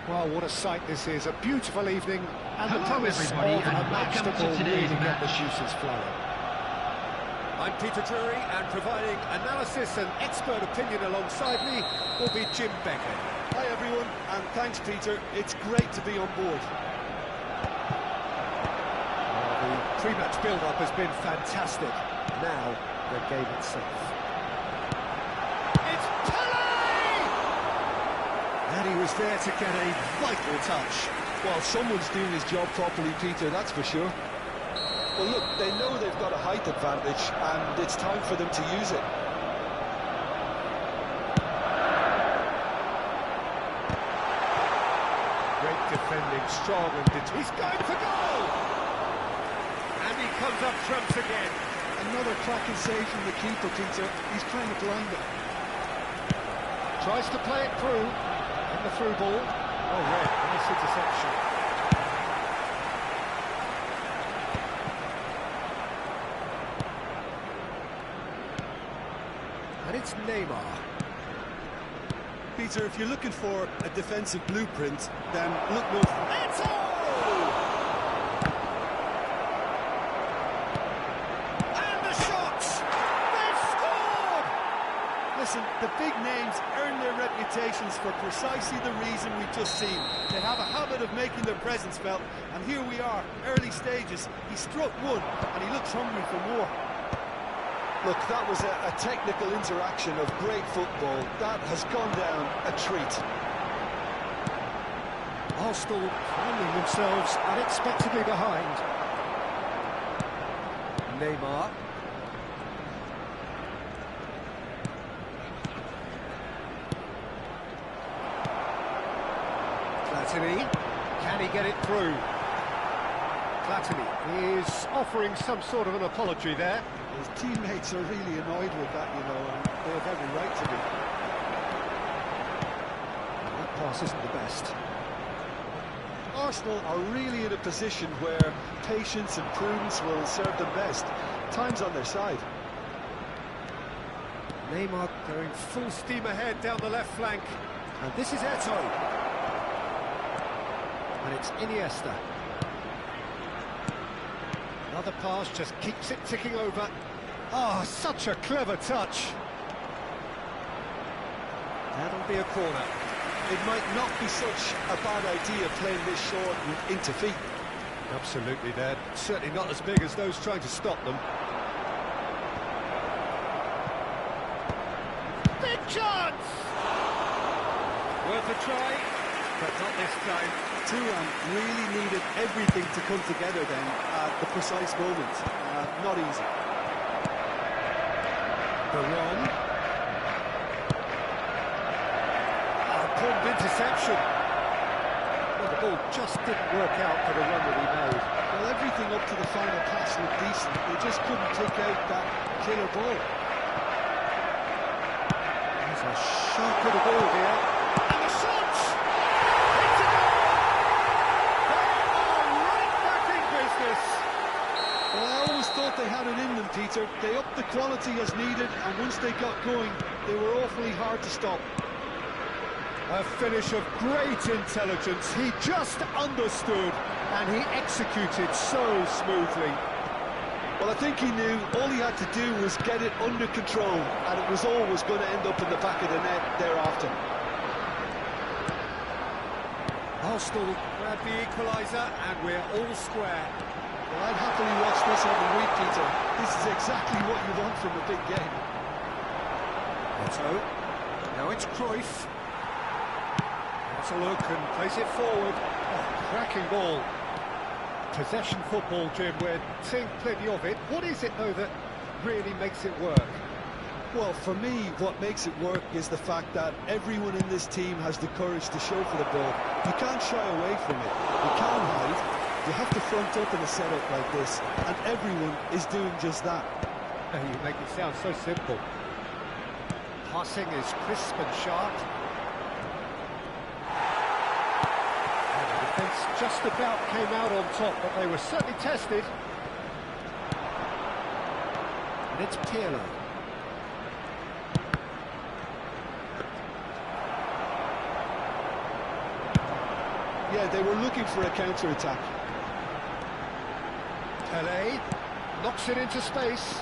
Well, what a sight this is. A beautiful evening, and the Hello, promise of everybody, a and match welcome that to will today's really get the match. juices flowing. I'm Peter Drury, and providing analysis and expert opinion alongside me will be Jim Becker. Hi everyone, and thanks Peter. It's great to be on board. The pre-match build-up has been fantastic. Now, the game itself. It's Pele! And he was there to get a vital touch. Well, someone's doing his job properly, Peter, that's for sure. Well, look, they know they've got a height advantage, and it's time for them to use it. Great defending, strong and he's going for goal! And he comes up trumps again. Another cracking save from the keeper, Peter. He's trying to blind it. Tries to play it through, and the through ball. Oh, red, nice interception. And it's Neymar. Peter, if you're looking for a defensive blueprint, then look no further. And the shots! They've scored! Listen, the big names earn their reputations for precisely the reason we've just seen. They have a habit of making their presence felt, and here we are, early stages. He struck one, and he looks hungry for more. Look, that was a technical interaction of great football. That has gone down a treat. Arsenal finding themselves unexpectedly behind. Neymar. Platini. Can he get it through? Platini is offering some sort of an apology there. His teammates are really annoyed with that, you know, and they have every right to be. That pass isn't the best. Arsenal are really in a position where patience and prudence will serve them best. Time's on their side. Neymar going full steam ahead down the left flank. And this is Eto'o. And it's Iniesta. Another pass just keeps it ticking over. Ah, such a clever touch. That'll be a corner. It might not be such a bad idea playing this short and into feet. Absolutely, they're certainly not as big as those trying to stop them. Big chance! Worth a try, but not this time. Turan really needed everything to come together then at the precise moment. Not easy. Baron. Important interception. Well, the ball just didn't work out for the run that he made. Well, everything up to the final pass looked decent. They just couldn't take out that killer ball. There's a shot of the ball here. And the shot! It's a goal! They are right back in business. Well, I always thought they had it in them, Peter. They upped the quality as needed, and once they got going, they were awfully hard to stop. A finish of great intelligence. He just understood, and he executed so smoothly. Well, I think he knew all he had to do was get it under control, and it was always going to end up in the back of the net thereafter. Arsenal grab the equaliser, and we're all square. Well, I'd happily watch this every week, Peter. This is exactly what you want from a big game. Eto'o. Now it's Cruyff. Has a look and plays it forward. Oh, cracking ball. Possession football, Jim, we're seeing plenty of it. What is it, though, that really makes it work? Well, for me, what makes it work is the fact that everyone in this team has the courage to show for the ball. You can't shy away from it. You can't hide. You have to front up in a setup like this, and everyone is doing just that. You make it sound so simple. Passing is crisp and sharp. And the defence just about came out on top, but they were certainly tested. And it's Pirlo. Yeah, they were looking for a counter-attack. Tele knocks it into space.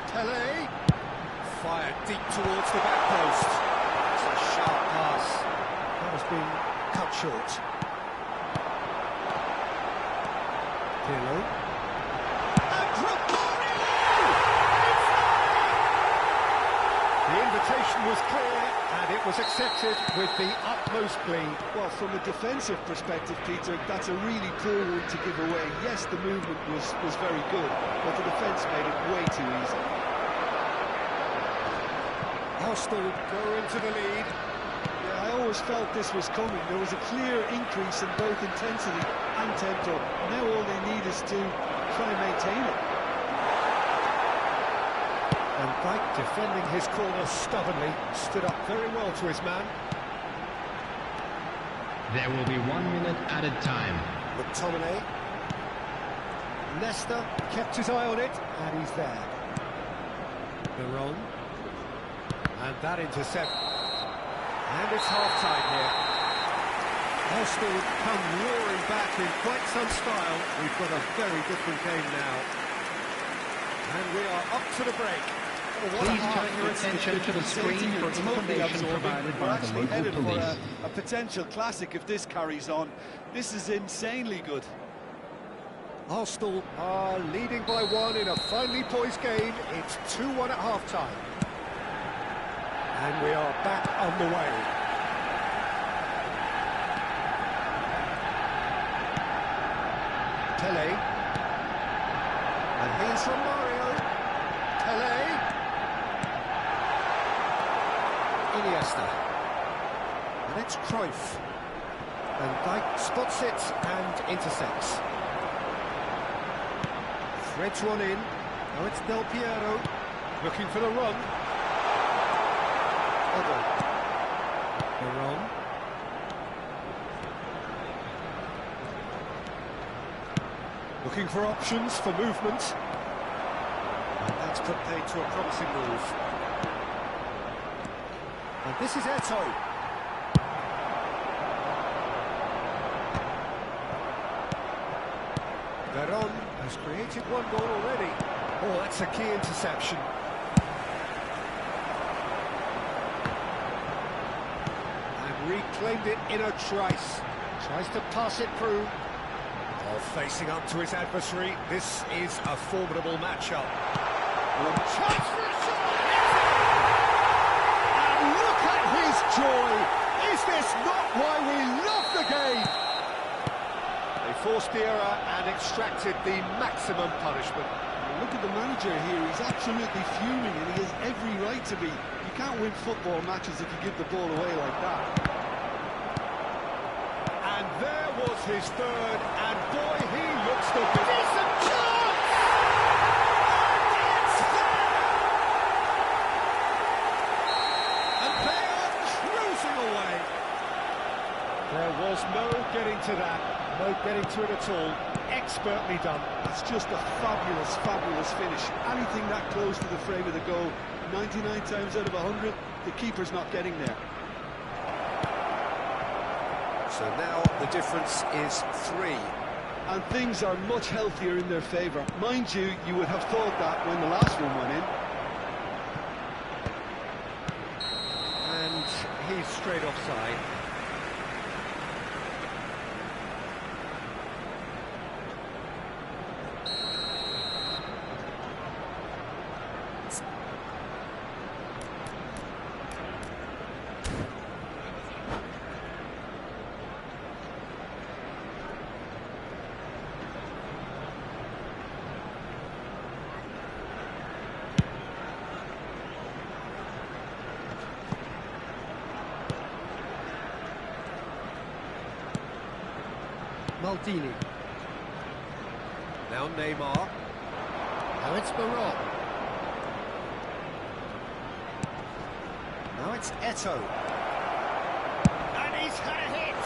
Tele fired deep towards the back post. It's a sharp pass. That has been cut short. Pirlo. And Romario! The invitation was clear, and it was accepted with the utmost glee. Well, from a defensive perspective, Peter, that's a really poor one to give away. Yes, the movement was very good, but the defence made it way too easy. Arsenal go into the lead. Yeah, I always felt this was coming. There was a clear increase in both intensity and tempo. Now all they need is to try and maintain it. And Dijk, defending his corner stubbornly, stood up very well to his man. There will be 1 minute added time. McTominay. Leicester kept his eye on it, and he's there. Veron. And that intercept. And it's half-time here. Arsenal come roaring back in quite some style. We've got a very different game now. And we are up to the break. Please turn your attention to the screen for information provided by the local police. A potential classic if this carries on. This is insanely good. Arsenal are leading by 1 in a finely poised game. It's 2-1 at half-time. And we are back on the way. Tele. And here's Romario. Tele. Iniesta. And it's Cruyff. And Dijk spots it and intercepts. Threads one in. Now it's Del Piero. Looking for the run. Veron. Looking for options for movement. And that's put paid to a promising move. And this is Eto'o. Veron has created one goal already. Oh, that's a key interception. Reclaimed it in a trice. Tries to pass it through. Oh, facing up to his adversary. This is a formidable matchup. Chance for a shot! And look at his joy! Is this not why we love the game? They forced the error and extracted the maximum punishment. Look at the manager here. He's absolutely fuming, and he has every right to be. You can't win football matches if you give the ball away like that. And there was his third, and boy, he looks the decent chance! And it's there! And they are cruising away. There was no getting to that, no getting to it at all. Expertly done. That's just a fabulous, fabulous finish. Anything that close to the frame of the goal, 99 times out of 100, the keeper's not getting there. So now the difference is 3. And things are much healthier in their favour. Mind you, you would have thought that when the last one went in. And he's straight offside. Maldini. Now Neymar. Now it's Veron. Now it's Eto'o. And he's had a hit!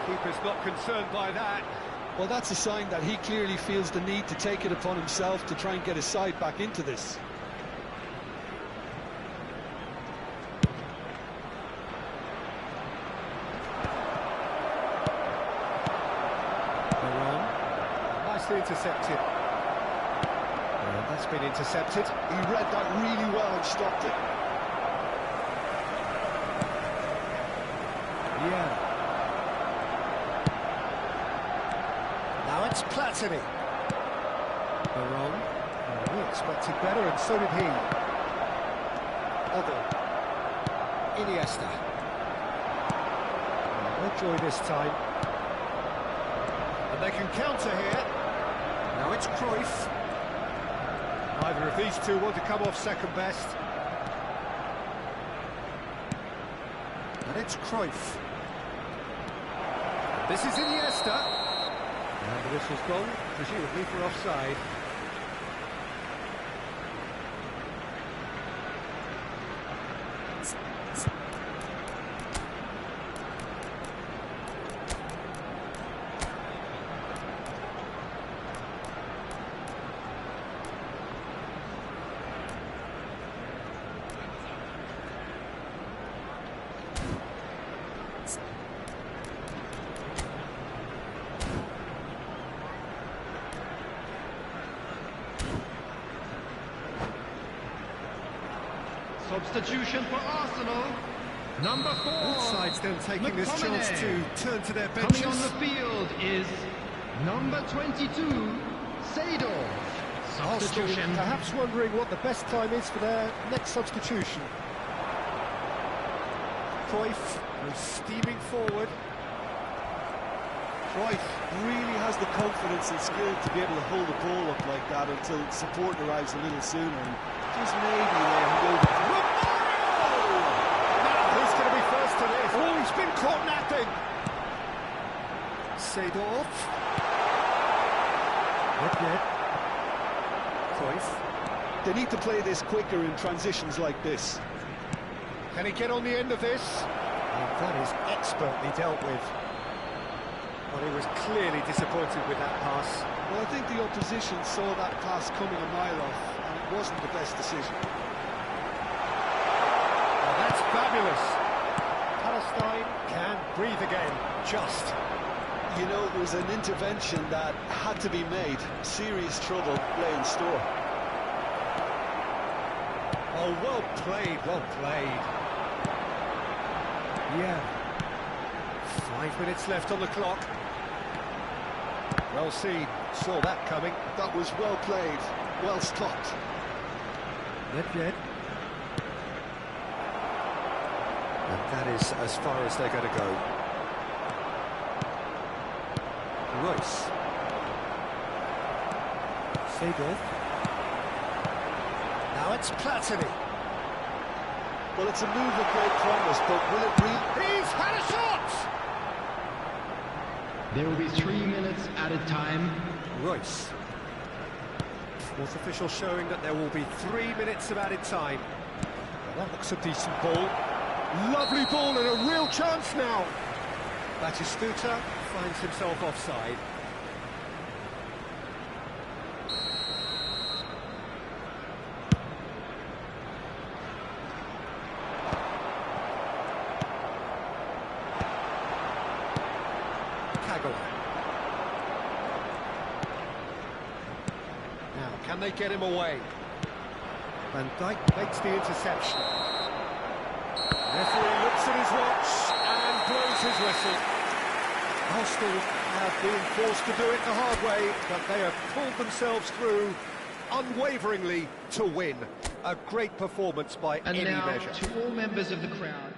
Keeper's not concerned by that. Well, that's a sign that he clearly feels the need to take it upon himself to try and get his side back into this. intercepted. That's been intercepted. He read that really well and stopped it. Yeah. Now it's Platini. Baron. We expected better, and so did he. Odell. Iniesta. No joy this time. And they can counter here. Now it's Cruyff. Neither of these two want to come off second best. And it's Cruyff. This is Iniesta. And the whistle's gone, presumably for offside. Substitution for Arsenal. Number 4. Both sides then taking this chance to turn to their benches. Coming on the field is number 22, Seedorf. Substitution. Arsenal perhaps wondering what the best time is for their next substitution. Cruyff goes steaming forward. Cruyff really has the confidence and skill to be able to hold the ball up like that until support arrives a little sooner. And just maybe there he goes. Now who's going to be first to this? Oh, he's been caught napping. Seedorf. Not yet. Cruyff. They need to play this quicker in transitions like this. Can he get on the end of this? Oh, that is expertly dealt with. Well, he was clearly disappointed with that pass. Well, I think the opposition saw that pass coming a mile off, and it wasn't the best decision. Well, that's fabulous. Palestine can breathe again, just. You know, it was an intervention that had to be made. Serious trouble lay in store. Oh, well played, well played. Yeah. 5 minutes left on the clock. Well seen, saw that coming. That was well played, well stopped. Nedved. And that is as far as they're going to go. Royce. Seedorf. Now it's Platini. Well, it's a move of great promise, but will it He's had a shot! There will be 3 minutes added time. Royce. Fourth official showing that there will be 3 minutes of added time. Well, that looks a decent ball. Lovely ball and a real chance now. Batistuta finds himself offside. Now, can they get him away? Van Dijk makes the interception. Referee looks at his watch and blows his whistle. Arsenal have been forced to do it the hard way, but they have pulled themselves through unwaveringly to win. A great performance by And any now, measure. to all members of the crowd,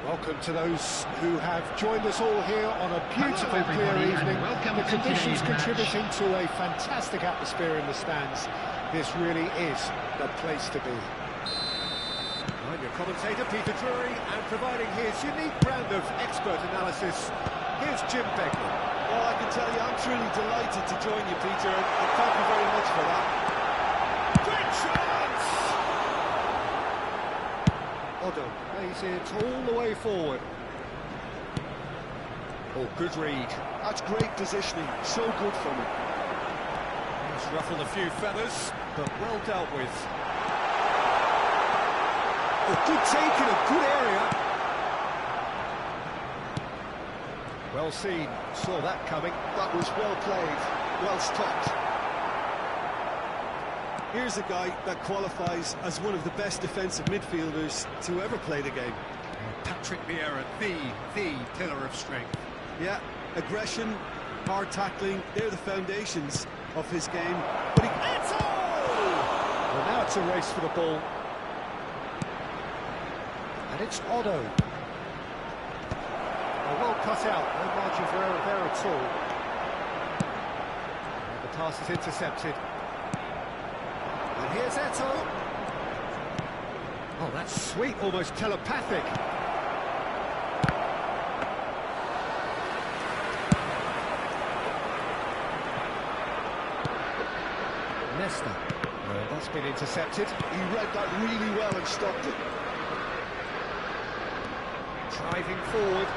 Welcome to those who have joined us all here on a beautiful, clear evening. The conditions contributing to a fantastic atmosphere in the stands. This really is the place to be. I'm your commentator, Peter Drury, and providing his unique brand of expert analysis, here's Jim Begley. Well, I can tell you, I'm truly delighted to join you, Peter, and thank you very much for that. Great chance! Otto plays it all the way forward. Oh, good read. That's great positioning, so good from him. He's ruffled a few feathers, but well dealt with. Oh, good take in a good area. Well seen, saw that coming. That was well played, well stopped. Here's a guy that qualifies as one of the best defensive midfielders to ever play the game. Patrick Vieira, the pillar of strength. Yeah, aggression, hard tackling, they're the foundations of his game. But he... Well, now it's a race for the ball. And it's Otto. Well cut out, no margin for error there at all. And the pass is intercepted. And here's Eto. Oh, that's sweet, almost telepathic. Nesta. Well, that's been intercepted. He read that really well and stopped it. Driving forward.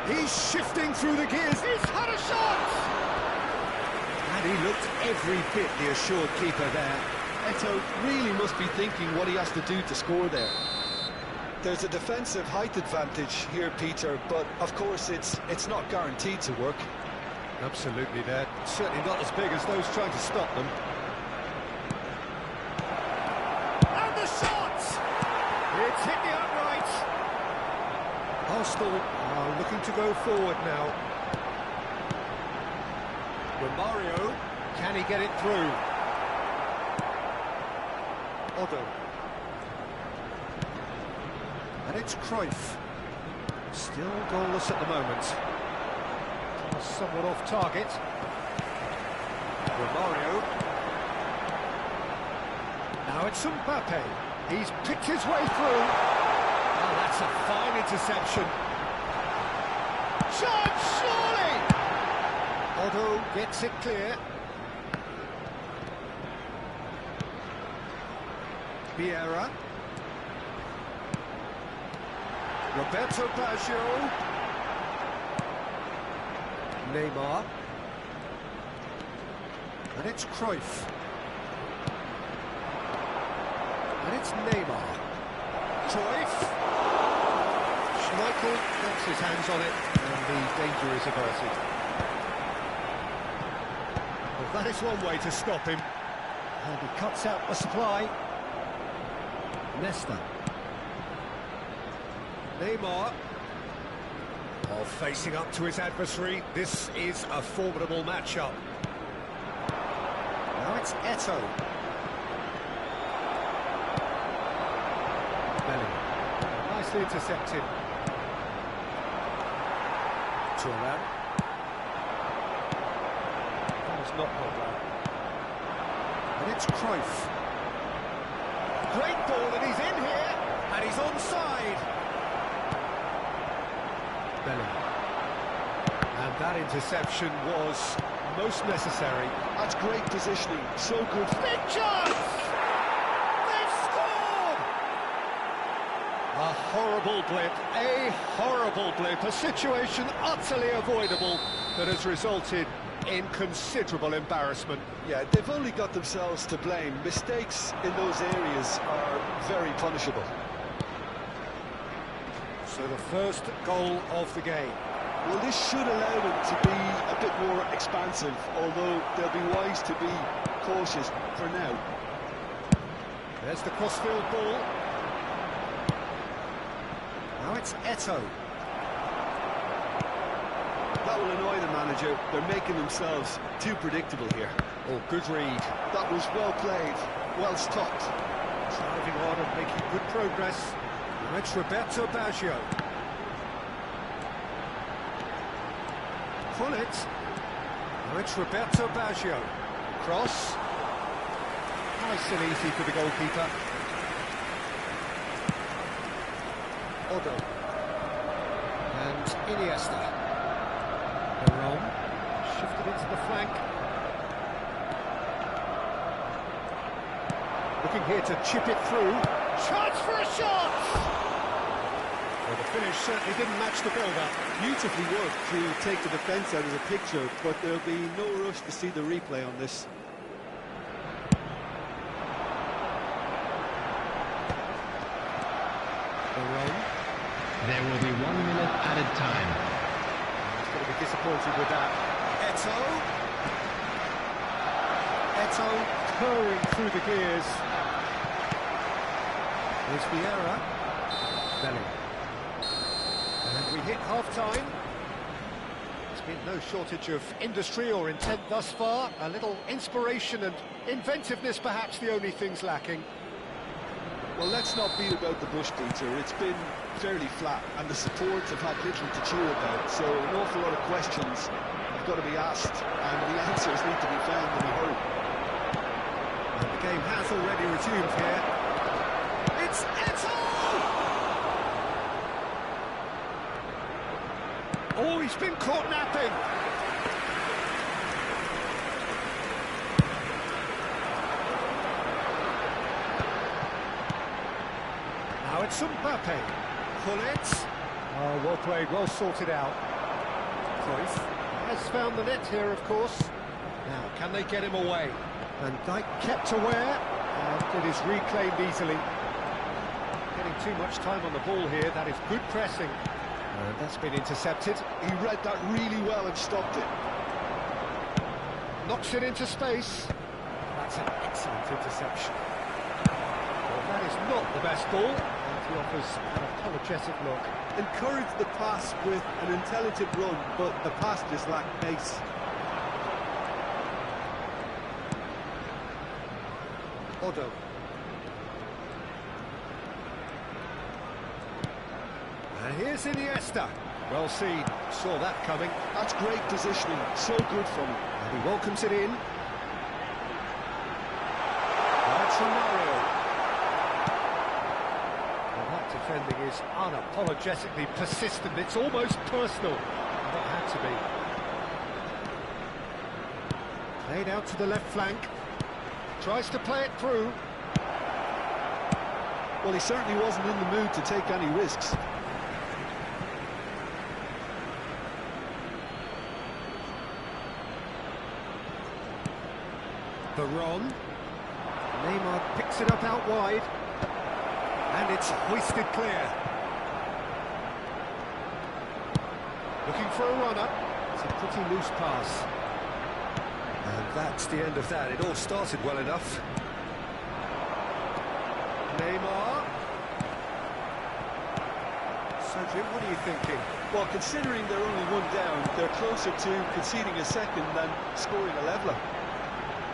He's shifting through the gears. He's had a shot! And he looked every bit the assured keeper there. Eto really must be thinking what he has to do to score there. There's a defensive height advantage here, Peter, but of course it's not guaranteed to work. Absolutely, they're certainly not as big as those trying to stop them. And the shot! It's hit the upright. Arsenal are looking to go forward now. Romario, can he get it through? Otto. And it's Cruyff. Still goalless at the moment. Somewhat off target. Romario. Now it's Mbappe. He's picked his way through. Oh, that's a fine interception. Shot, surely! Otto gets it clear. Vieira. Roberto Baggio. Neymar. And it's Cruyff. And it's Neymar. Cruyff. Schmeichel gets his hands on it, and the danger is averted. Well, that is one way to stop him. And he cuts out the supply. Nesta. Neymar. While facing up to his adversary, this is a formidable matchup. Now it's Eto. Bellingham. Nicely intercepted. Thuram. not Pogba. And it's Cruyff. Great ball, and he's in here, and he's onside. Belling. And that interception was most necessary. That's great positioning, so good. Big chance! They've scored! A horrible blip, a situation utterly avoidable that has resulted in considerable embarrassment. Yeah, they've only got themselves to blame. Mistakes in those areas are very punishable. So the first goal of the game. Well, this should allow them to be a bit more expansive, although they'll be wise to be cautious for now. There's the crossfield ball. Now it's Eto'o. That will annoy the manager. They're making themselves too predictable here. Oh, good read. That was well played, well stopped. Driving on and making good progress. Now it's Roberto Baggio. Pull it. Now it's Roberto Baggio. Cross. Nice and easy for the goalkeeper. Odo. And Iniesta. Veron. Shifted into the flank. Looking here to chip it through. Chance for a shot! Well, the finish certainly didn't match the build-up. Beautifully worked to take the defence out of the picture, but there'll be no rush to see the replay on this. There will be 1 minute added time. He's going to be disappointed with that. Eto'o purring through the gears. Here's Vieira. Belling. And we hit half-time. There's been no shortage of industry or intent thus far. A little inspiration and inventiveness, perhaps the only things lacking. Well, let's not beat about the bush, Peter. It's been fairly flat, and the supports have had little to cheer about, so an awful lot of questions have got to be asked, and the answers need to be found in a hurry. And the game has already resumed here. It's Eto'o! Oh, he's been caught napping. Now it's Mbappe. Pull it. Oh, well played, well sorted out. Cruyff has found the net here, of course. Now, can they get him away? Van Dijk kept aware, and it is reclaimed easily. Getting too much time on the ball here, that is good pressing. And that's been intercepted. He read that really well and stopped it. Knocks it into space. That's an excellent interception. Well, that is not the best ball, and he offers an apologetic look. Encourage the pass with an intelligent run, but the pass just lacked pace. Odo. And here's Iniesta. Well seen, saw that coming. That's great positioning, so good from him. And he welcomes it in. That's Romario. Well, that defending is unapologetically persistent. It's almost personal. Not had to be. Played out to the left flank. Tries to play it through. Well, he certainly wasn't in the mood to take any risks. Veron. Neymar picks it up out wide. And it's hoisted clear. Looking for a runner. It's a pretty loose pass. And that's the end of that. It all started well enough. Neymar. So, Jim, what are you thinking? Well, considering they're only one down, they're closer to conceding a second than scoring a leveller.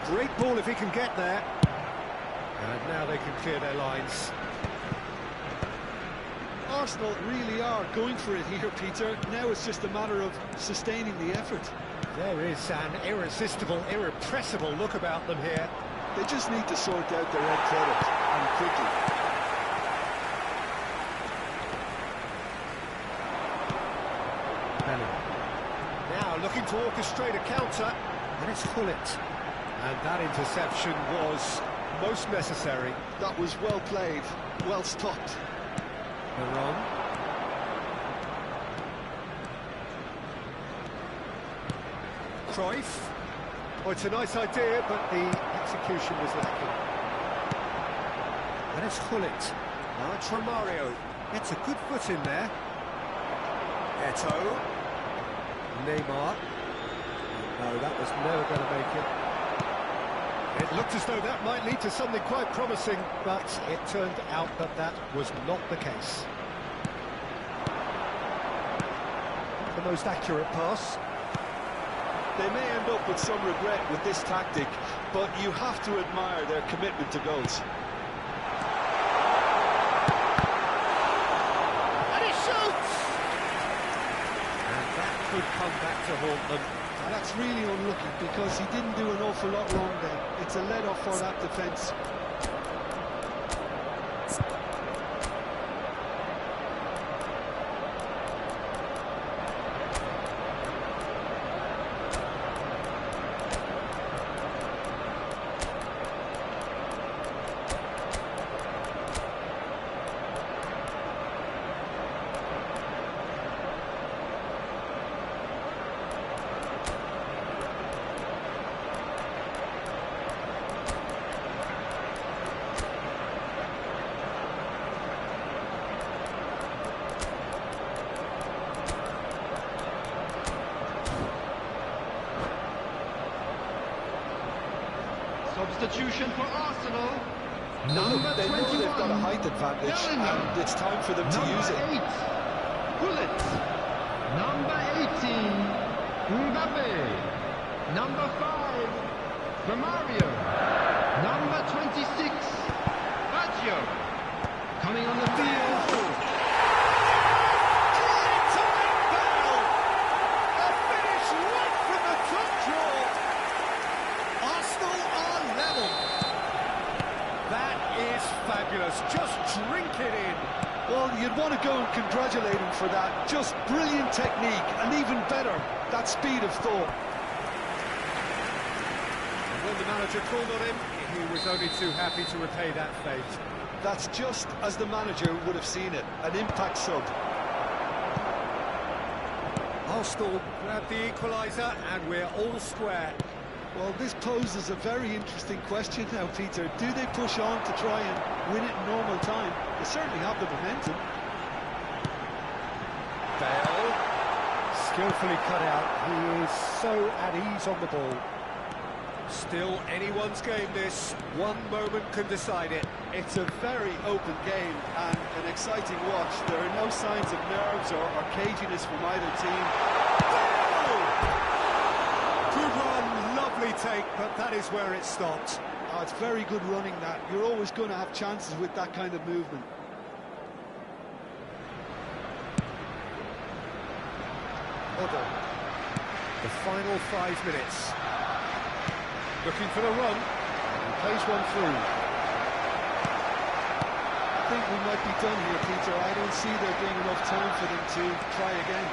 Great ball if he can get there. And now they can clear their lines. Arsenal really are going for it here, Peter. Now it's just a matter of sustaining the effort. There is an irresistible, irrepressible look about them here. They just need to sort out their own product, and quickly. Now looking to orchestrate a counter, and it's Hullet. And that interception was most necessary. That was well played, well stopped. Veron. Cruyff. Oh, it's a nice idea, but the execution was lacking. And it's Hullet. Now it's Romario. It's a good foot in there. Eto'o. Neymar. No, that was never going to make it. It looked as though that might lead to something quite promising, but it turned out that that was not the case. The most accurate pass. They may end up with some regret with this tactic, but you have to admire their commitment to goals. And he shoots! And that could come back to haunt them. And that's really unlucky because he didn't do an awful lot wrong there. It's a let-off for that defence. Substitution for Arsenal. They know they've 21. got a height advantage, and it's time for them to use it. Number 8, Hullet. Number 18, Mbappe. Number 5, Romario. Number 26, Baggio. Coming on the field. Just drink it in. Well, you'd want to go and congratulate him for that. Just brilliant technique, and even better, that speed of thought. And when the manager called on him, he was only too happy to repay that fate. That's just as the manager would have seen it, an impact sub. Arsenal grabbed the equaliser, and we're all square. Well, this poses a very interesting question now, Peter. Do they push on to try and win it in normal time? They certainly have the momentum. Bale, skillfully cut out. He is so at ease on the ball. Still anyone's game, this. One moment can decide it. It's a very open game and an exciting watch. There are no signs of nerves or caginess from either team. Good run, lovely take, but that is where it stopped. Oh, it's very good running that. You're always going to have chances with that kind of movement. Otto. The final 5 minutes. Looking for the run. He plays one through. I think we might be done here, Peter. I don't see there being enough time for them to try again.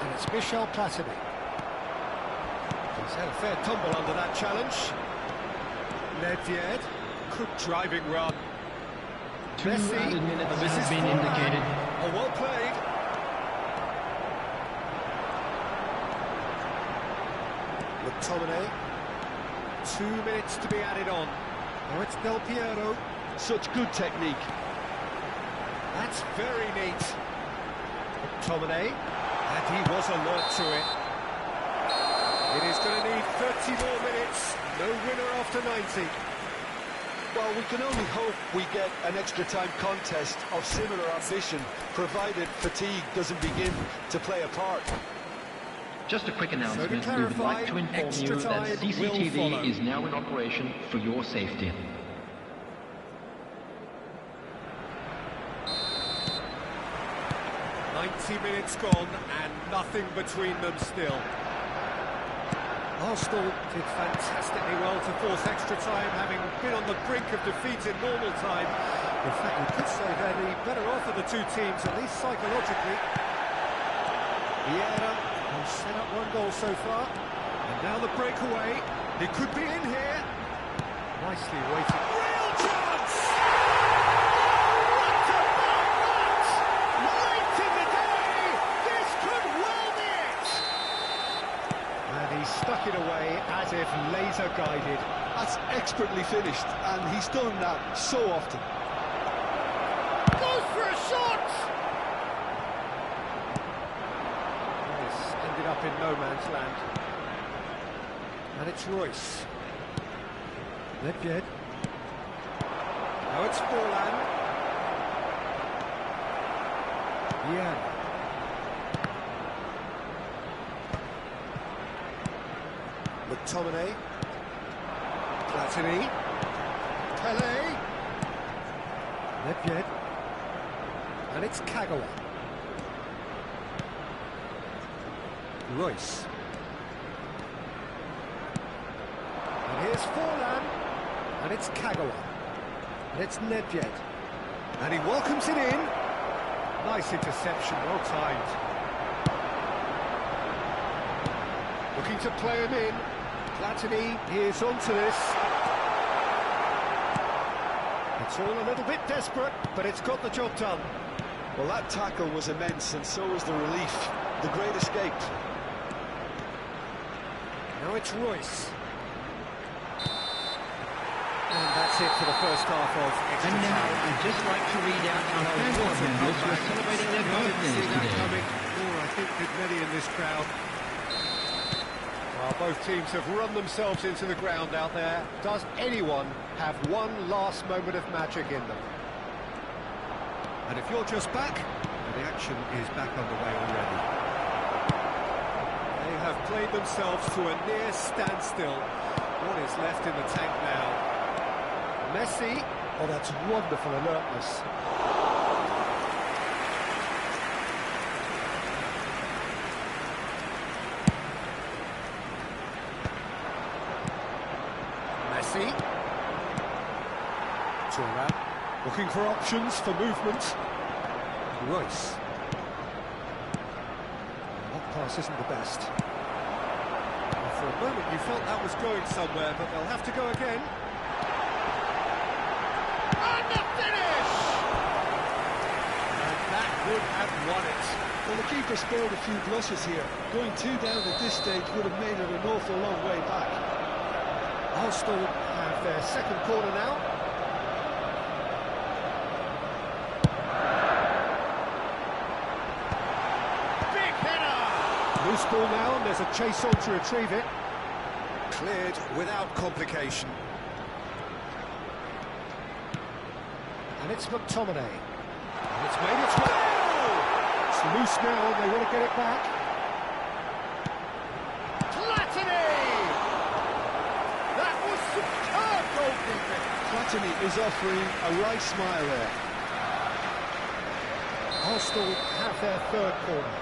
And it's Michel Platini. He's had a fair tumble under that challenge. Nedved. Good driving run. 2 added minutes have been forehand. indicated. Oh, well played. McTominay. 2 minutes to be added on. Oh, it's Del Piero. Such good technique. That's very neat. McTominay. And he was alert to it. It is going to need 30 more minutes. No winner after 90. Well, we can only hope we get an extra time contest of similar ambition, provided fatigue doesn't begin to play a part. Just a quick announcement. So to clarify, we would like to inform you that extra time will CCTV follow. is now in operation for your safety. 90 minutes gone and nothing between them still. Arsenal did fantastically well to force extra time, having been on the brink of defeat in normal time. In fact, you could say they're the better off of the two teams, at least psychologically. Vieira has set up one goal so far, and now the breakaway. He could be in here. Nicely waiting. Real chance! What about that? Late in the day, this could well be it! And he stuck it away as if laser guided. That's expertly finished, and he's done that so often. Goes for a shot! This ended up in no man's land. And it's Royce. Nedved. Now it's Forlan. Yeah. McTominay. Platini. Pele. Nedved. And it's Kagawa. Royce. And here's Forlan. And it's Kagawa. And it's Nedved. And he welcomes it in. Nice interception, well timed. Looking to play him in. Platini is onto this. It's all a little bit desperate, but it's got the job done. Well, that tackle was immense, and so was the relief. The great escape. Now it's Royce. And that's it for the first half of extra And now, time. I'd just like to read out our fan club members who are celebrating their birthdays See that today. coming. I think did many in this crowd. Well, both teams have run themselves into the ground out there. Does anyone have one last moment of magic in them? And if you're just back, the action is back underway already. They have played themselves to a near standstill. What is left in the tank now? Messi. Oh, that's wonderful alertness. Messi. Thuram. Looking for options for movement. Royce. That pass isn't the best. Well, for a moment you felt that was going somewhere, but they'll have to go again. And the finish! And that would have won it. Well, the keeper spared a few blushes here. Going 2 down at this stage would have made it an awful long way back. Arsenal have their second corner now. Big header! Loose ball now, and there's a chase on to retrieve it. Cleared without complication. And it's McTominay. And it's made its way. It's loose now, and they want to get it back. Platini! That was superb goalkeeping. Platini is offering a right smile there. Arsenal have their third corner.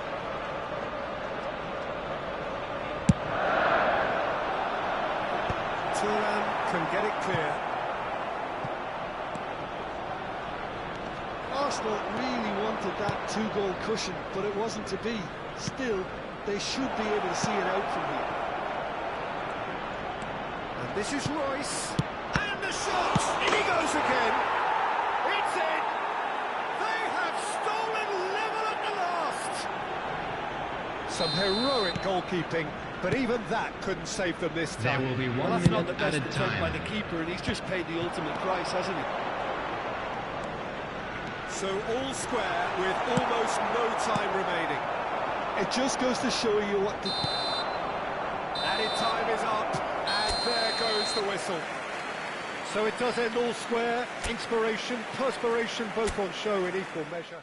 Thuram can get it clear. Arsenal really wanted that 2-goal cushion, but it wasn't to be. Still, they should be able to see it out from here. And this is Royce. And the shot! In he goes again. It's in. They have stolen level at the last. Some heroic goalkeeping, but even that couldn't save them this There time. will be Well, 1 that's not minute the best added attempt by time. the keeper, and he's just paid the ultimate price, hasn't he? So all square with almost no time remaining. It just goes to show you what the... Added time is up, and there goes the whistle. So it does end all square. Inspiration, perspiration, both on show in equal measure.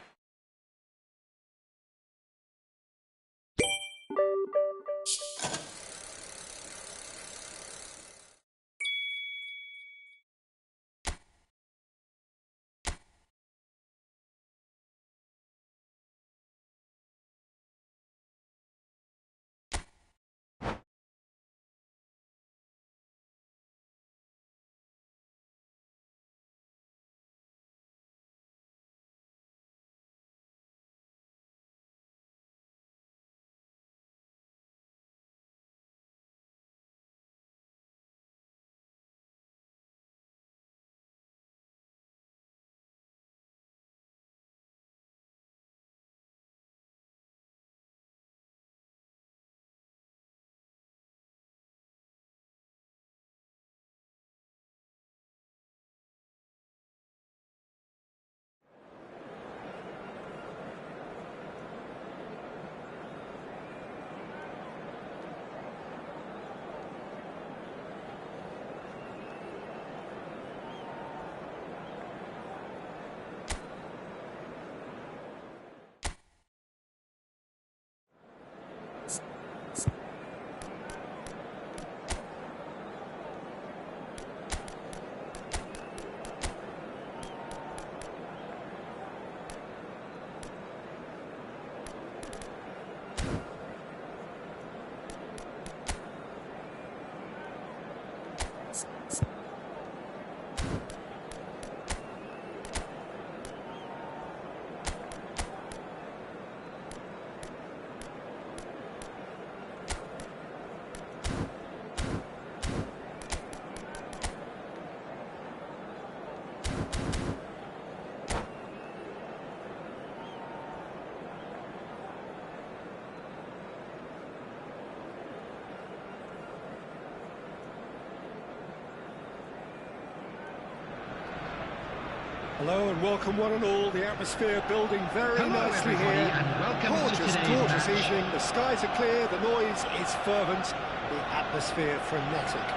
Hello and welcome one and all. The atmosphere building very nicely here. And welcome Gorgeous, to today's gorgeous match. evening. The skies are clear, the noise is fervent, the atmosphere frenetic.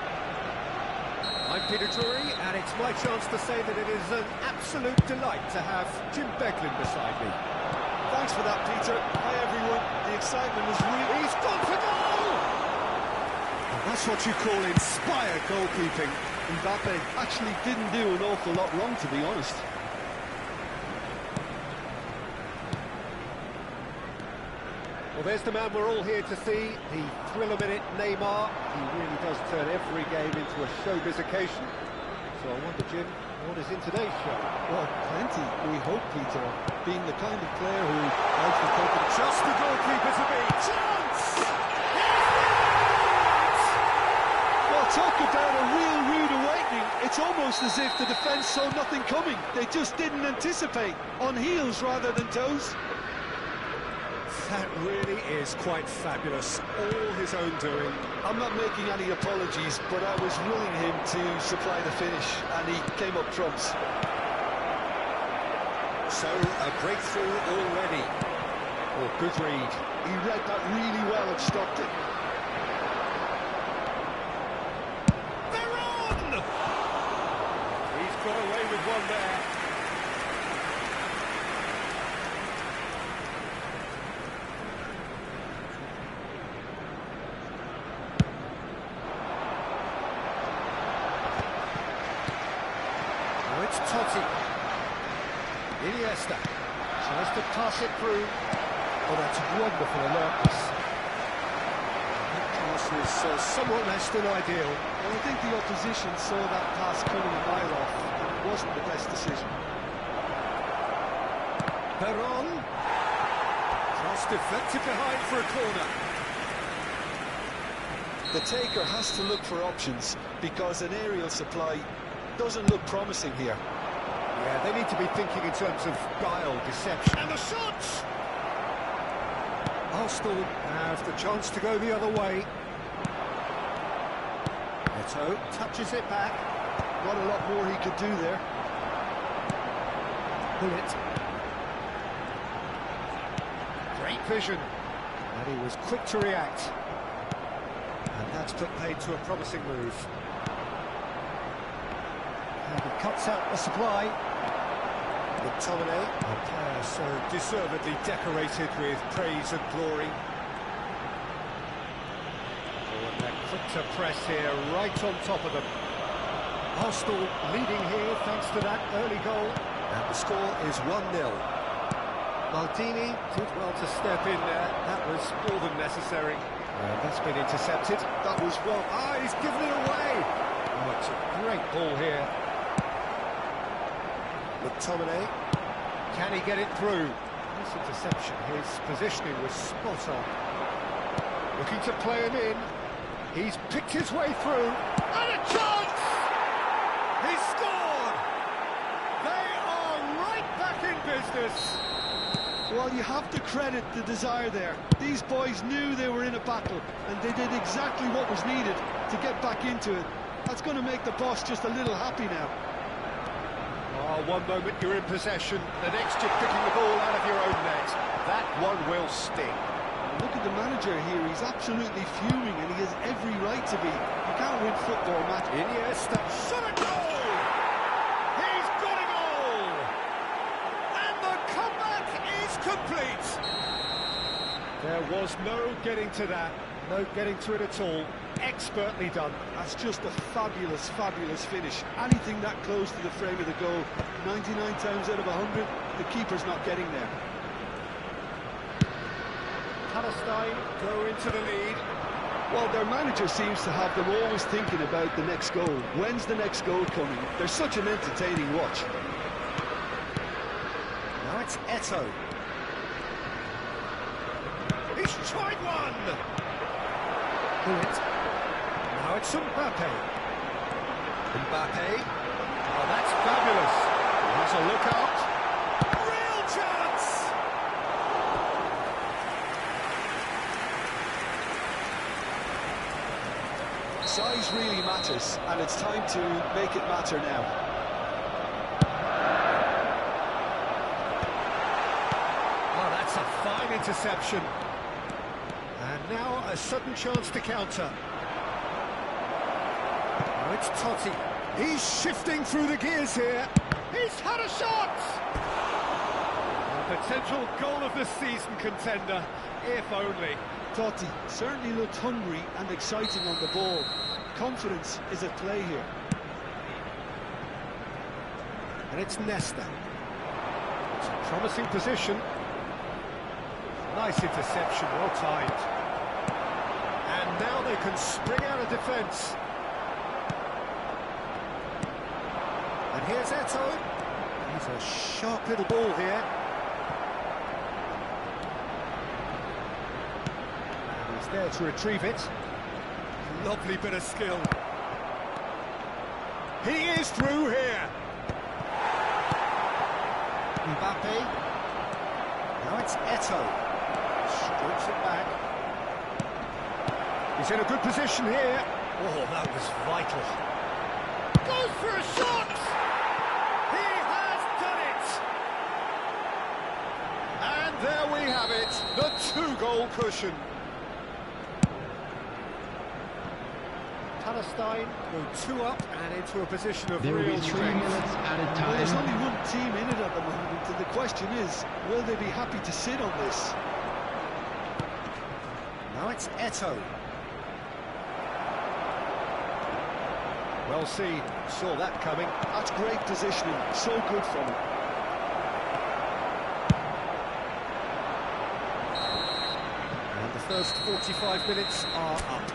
I'm Peter Drury, and it's my chance to say that it is an absolute delight to have Jim Beglin beside me. Thanks for that, Peter. Hi, everyone. The excitement is really... He's gone for goal! And that's what you call inspired goalkeeping. Mbappe actually didn't do an awful lot wrong, to be honest. Well, there's the man we're all here to see, the thriller-minute Neymar. He really does turn every game into a showbiz occasion. So I wonder, Jim, what is in today's show? Well, plenty, we hope, Peter. Being the kind of player who likes to take it... Just the goalkeeper to beat. Chance! Well, talk about a real rude awakening. It's almost as if the defence saw nothing coming. They just didn't anticipate. On heels rather than toes. That really is quite fabulous. All his own doing. I'm not making any apologies, but I was willing him to supply the finish, and he came up trumps. So, a breakthrough already. Oh, good read. He read that really well and stopped it. They're on! He's got away with one there. It's Totti. Iniesta tries to pass it through. Oh, that's wonderful alertness. That pass was somewhat less than ideal. Well, I think the opposition saw that pass coming a mile off, and it wasn't the best decision. Peron. Cross deflected behind for a corner. The taker has to look for options, because an aerial supply doesn't look promising here. Yeah, they need to be thinking in terms of guile, deception. And the shots! Arsenal have the chance to go the other way. Neto touches it back. Not a lot more he could do there. Bullet. Great vision. And he was quick to react. And that's put paid to a promising move. And he cuts out the supply. McTominay, a player so deservedly decorated with praise and glory. Oh, and they're quick to press here, right on top of them. Arsenal leading here thanks to that early goal. And the score is 1-0. Maldini did well to step in there. That was more than necessary. That's been intercepted. That was well... Ah, he's given it away! Oh, it's a great ball here. McTominay, can he get it through? This interception, his positioning was spot on. Looking to play him in. He's picked his way through. And a chance! He's scored! They are right back in business. Well, you have to credit the desire there. These boys knew they were in a battle, and they did exactly what was needed to get back into it. That's going to make the boss just a little happy now. Oh, one moment you're in possession, the next you're picking the ball out of your own net. That one will sting. Look at the manager here, he's absolutely fuming, and he has every right to be. You can't win football matches. Iniesta, shot a goal! He's got it all! And the comeback is complete! There was no getting to that, no getting to it at all. Expertly done. That's just a fabulous, fabulous finish. Anything that close to the frame of the goal, 99 times out of 100, the keeper's not getting there. Palestine go into the lead. Well, their manager seems to have them always thinking about the next goal. When's the next goal coming? They're such an entertaining watch. Now it's Eto'o. He's tried one! Bullet. Now it's Mbappe. Mbappe. Oh, that's fabulous. Has a look out. Real chance! Size really matters, and it's time to make it matter now. Fine interception. And now a sudden chance to counter. Now it's Totti. He's shifting through the gears here. He's had a shot! A potential goal of the season contender, if only. Totti certainly looked hungry and exciting on the ball. Confidence is at play here. And it's Nesta. It's a promising position. Nice interception, well timed. And now they can spring out of defence. And here's Eto'o. He's a sharp little ball here. And he's there to retrieve it. Lovely bit of skill. He is through here. Mbappe. Now it's Eto'o. Strokes it back. He's in a good position here. Oh, that was vital. Goes for a shot! He has done it! And there we have it, the two-goal cushion. Palestine go 2 up and into a position of There will real be 3 strength. minutes added Well, there's time. only one team in it at the moment, and the question is, will they be happy to sit on this? Now it's Eto'o. Well seen, saw that coming. That's great positioning, so good from him. And the first 45 minutes are up.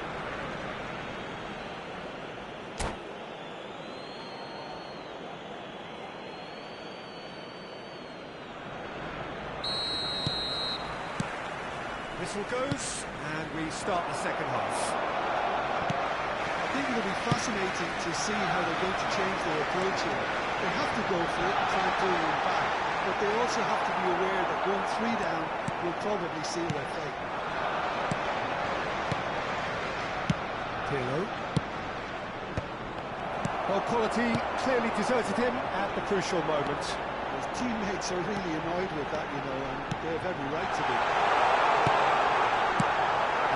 Whistle goes, and we start the second half. I think it'll be fascinating to see how they're going to change their approach here. They have to go for it and try and pull one back, but they also have to be aware that going 3 down will probably seal their fate. Pirlo. Well, quality clearly deserted him at the crucial moment. His teammates are really annoyed with that, you know, and they have every right to be.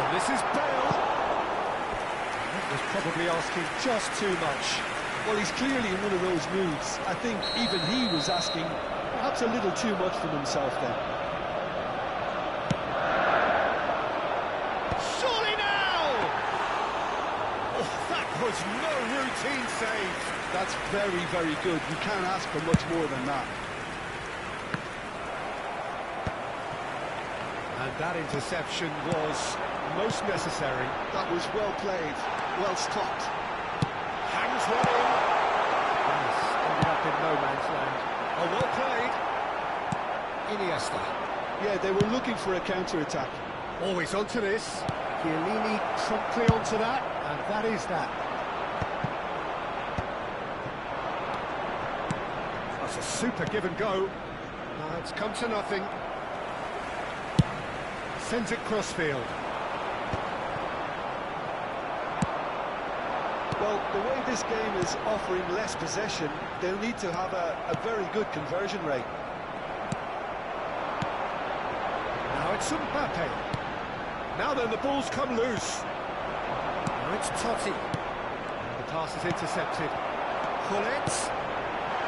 And this is Bale. That was probably asking just too much. Well, he's clearly in one of those moods. I think even he was asking perhaps a little too much from himself then. Surely now! Oh, that was no routine save. That's very, very good. You can't ask for much more than that. And that interception was most necessary. That was well played, well stopped. Hangs one in. Yes, ended up in no man's land. Oh, well played. Iniesta. Yeah, they were looking for a counter-attack. Always onto this. Chiellini promptly onto that, and that is that. That's a super give and go. It's come to nothing. Sends it crossfield. Well, the way this game is offering less possession, they'll need to have a very good conversion rate. Now it's Mbappe. Now then, the ball's come loose. Now it's Totti. And the pass is intercepted. Hullet.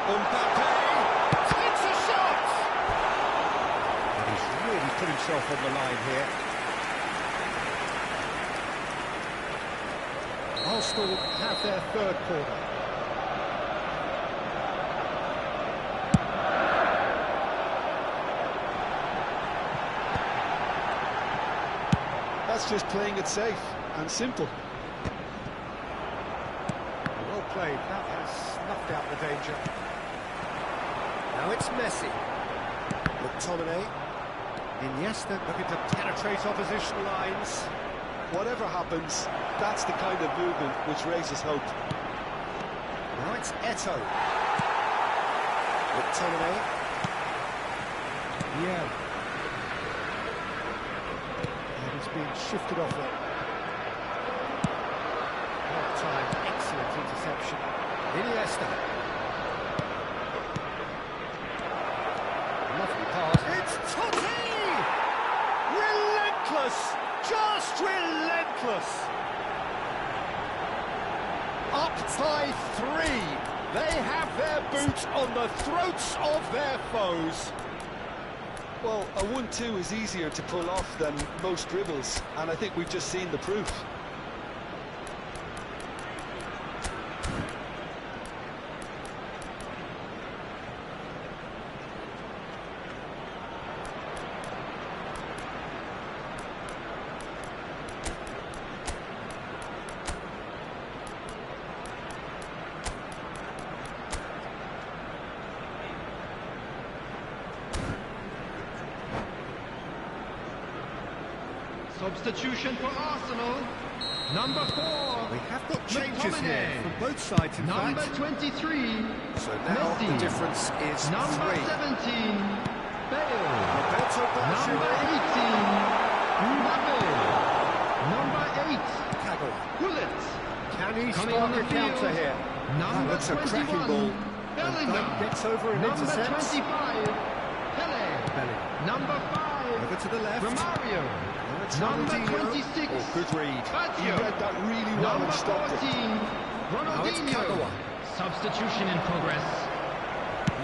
Mbappe takes a shot! And he's really put himself on the line here. Arsenal have their third corner. That's just playing it safe and simple. Well played, that has snuffed out the danger. Now it's Messi. McTominay. Iniesta looking to penetrate opposition lines. Whatever happens, that's the kind of movement which raises hope. Now it's Eto'o. McTominay. Yeah. And he's being shifted off it. Well timed, excellent interception. Iniesta. Lovely pass. It's Totti! relentless, just relentless. Up by 3. They have their boots on the throats of their foes. Well, a 1-2 is easier to pull off than most dribbles, and I think we've just seen the proof. Substitution for Arsenal. Number 4. We have got changes here from both sides, in Number fact. 23. So now the difference is Number 3. 17. Bale. Roberto Number 18. Mbappe. Number 8. Kagawa. Gullit. Can he Coming spark on the a counter field. here? Number That's a cracking 21. ball. Bellingham. And gets over and Number intercepts. 25. Pele. Bellingham. Number 5. Over to the left. Romario. Number 26. Oh, good read. He read that really well Number and stopped 14. it. Now it's Kagawa. Substitution in progress.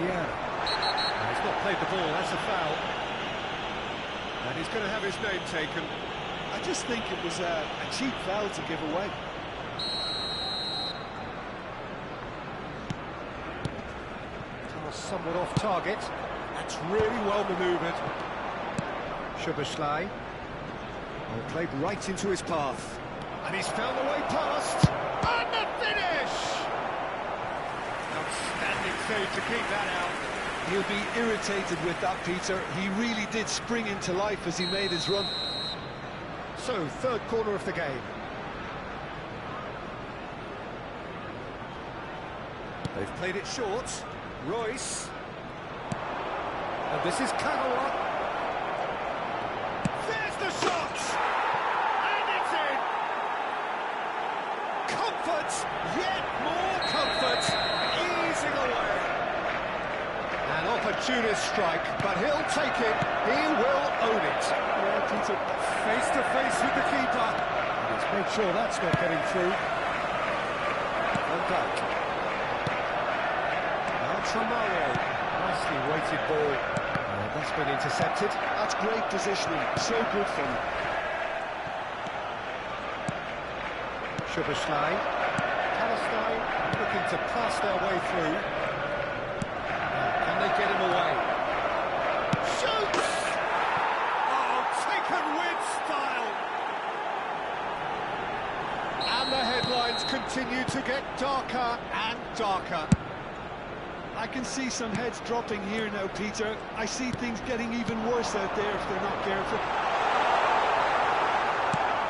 Yeah. He's not played the ball, that's a foul. And he's going to have his name taken. I just think it was a cheap foul to give away. Pass somewhat off target. That's really well manoeuvred. Szoboszlai. Oh, played right into his path. And he's found the way past. And the finish! Outstanding save to keep that out. He'll be irritated with that, Peter. He really did spring into life as he made his run. So, third corner of the game. They've played it short. Royce. And this is Kagawa. There's the shot! And it's in! Comfort! Yet more comfort! Easing away. An opportunist strike, but he'll take it. He will own it. Yeah, Peter. Face to face with the keeper. He's made sure that's not getting through. Van Dijk. Now Romario. Nicely weighted ball. That's been intercepted. That's great positioning. So good from him. Szoboszlai. Palestine looking to pass their way through. Can they get him away? Shoots! Oh, taken with style! And the headlines continue to get darker and darker. I can see some heads dropping here now, Peter. I see things getting even worse out there if they're not careful.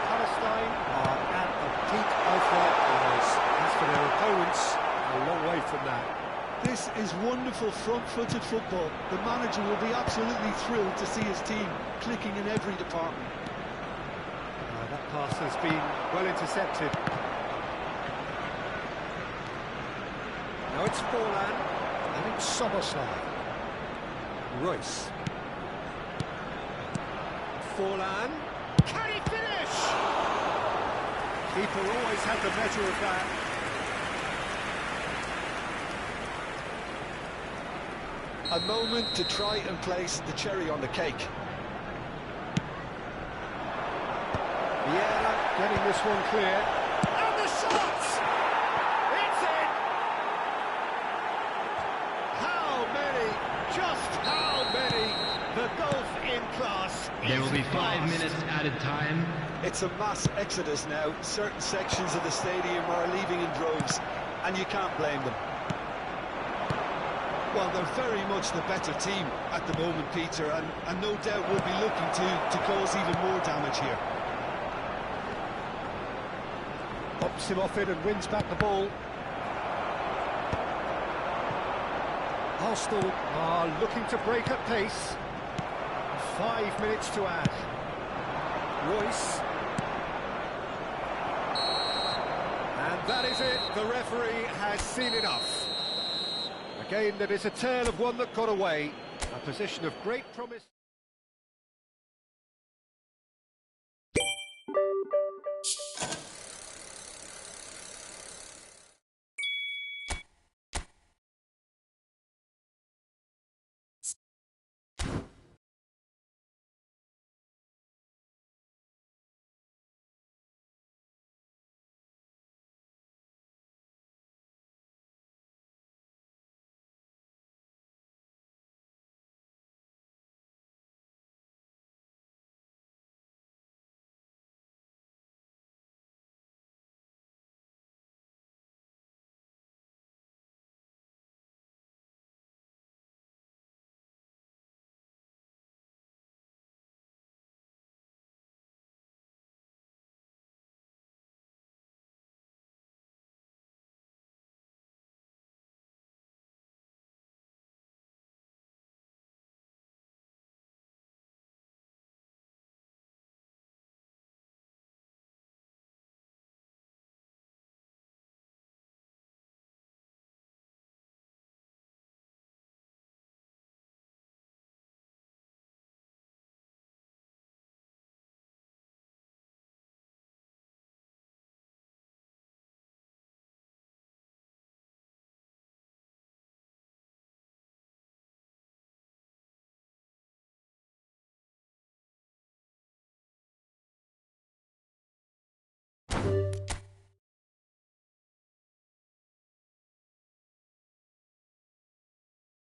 Palestine are at the peak of their powers. As for their opponents, a long way from that. This is wonderful front-footed football. The manager will be absolutely thrilled to see his team clicking in every department. That pass has been well intercepted. Now it's Forlan. And it's Szoboszlai. Royce. Forlan. Can he finish? Keeper always had the measure of that. A moment to try and place the cherry on the cake. Vieira getting this one clear. And the shot! It's in! How many? Just how many? The gulf in class. There will be 5 vast. minutes added time. It's a mass exodus now. Certain sections of the stadium are leaving in droves, and you can't blame them. Well, they're very much the better team at the moment, Peter, and no doubt will be looking to cause even more damage here. Pops him off it and wins back the ball. Arsenal are looking to break at pace. 5 minutes to add. Royce. And that is it. The referee has seen enough. Again, that is a tale of one that got away. A position of great promise.